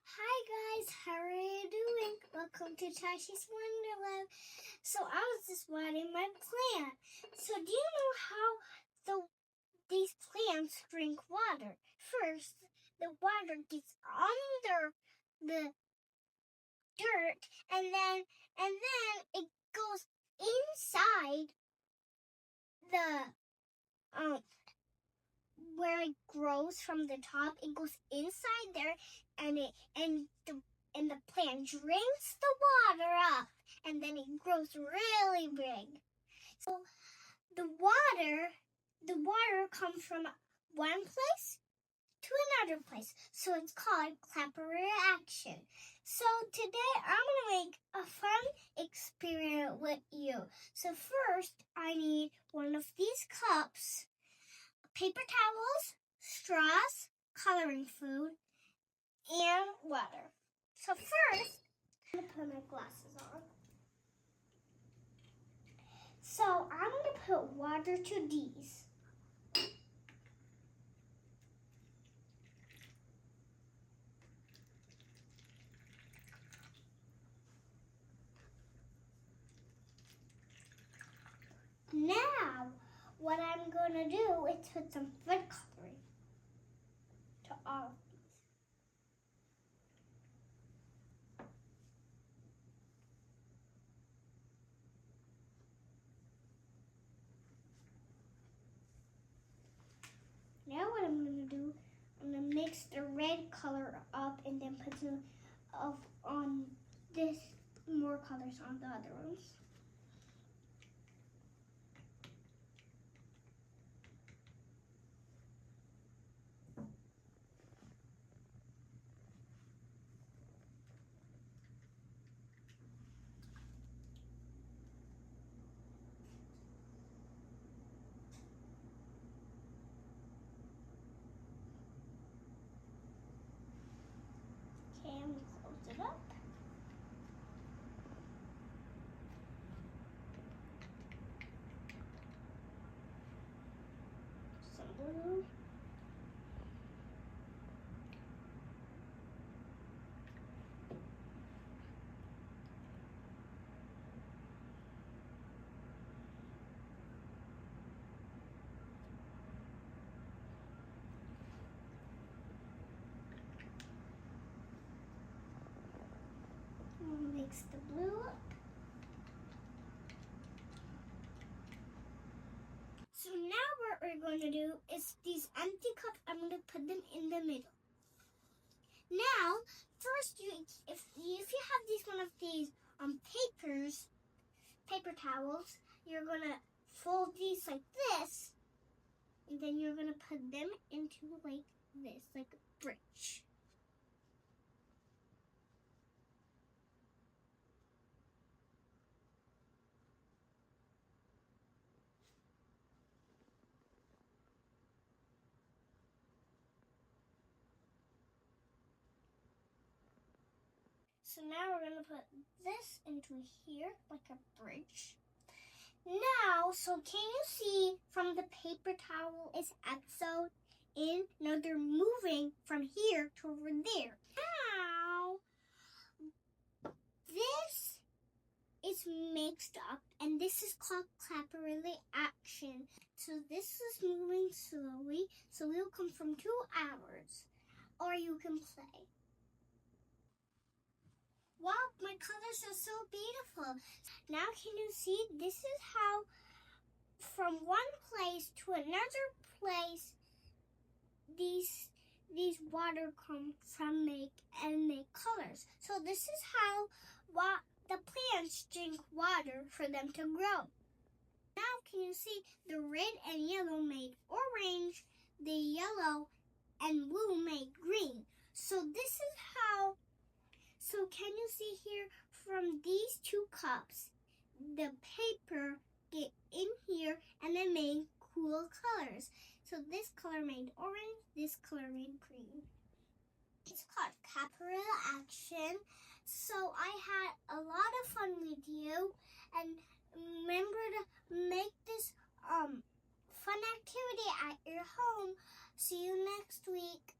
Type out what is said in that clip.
Hi guys, how are you doing? Welcome to Tashi's Wonderland. So I was just watering my plant. So do you know how these plants drink water? First, the water gets under the dirt, and then it goes inside the where it grows from the top. It goes inside there, and the plant drinks the water up, and then it grows really big. So the water comes from one place to another place. So it's called capillary action. So today I'm gonna make a fun experiment with you. So first I need one of these cups, paper towels, straws, coloring food, and water. So first, I'm going to put my glasses on. So I'm going to put water to these. Now, what I'm going to do is put some food coloring to all of these. Now what I'm going to do, I'm going to mix the red color up and then put some on this, more colors on the other ones. Okay, I'm going to close it up. Some blue. Mix the blue up. So now what we're going to do is these empty cups, I'm going to put them in the middle. Now, first, if you have one of these paper towels, you're going to fold these like this, and then you're going to put them into like this, like a bridge. So now we're going to put this into here, like a bridge. Now, so can you see from the paper towel it's episode in? Now they're moving from here to over there. Now, this is mixed up, and this is called capillary action. So this is moving slowly, so it'll come from 2 hours, or you can play. Wow, my colors are so beautiful. Now can you see, this is how from one place to another place these water come from make colors. So this is how the plants drink water for them to grow. Now can you see the red and yellow made orange, the yellow and blue made green. So this is how, so can you see here from these 2 cups, the paper get in here and then made cool colors. So this color made orange, this color made green. It's called capillary action. So I had a lot of fun with you, and remember to make this fun activity at your home. See you next week.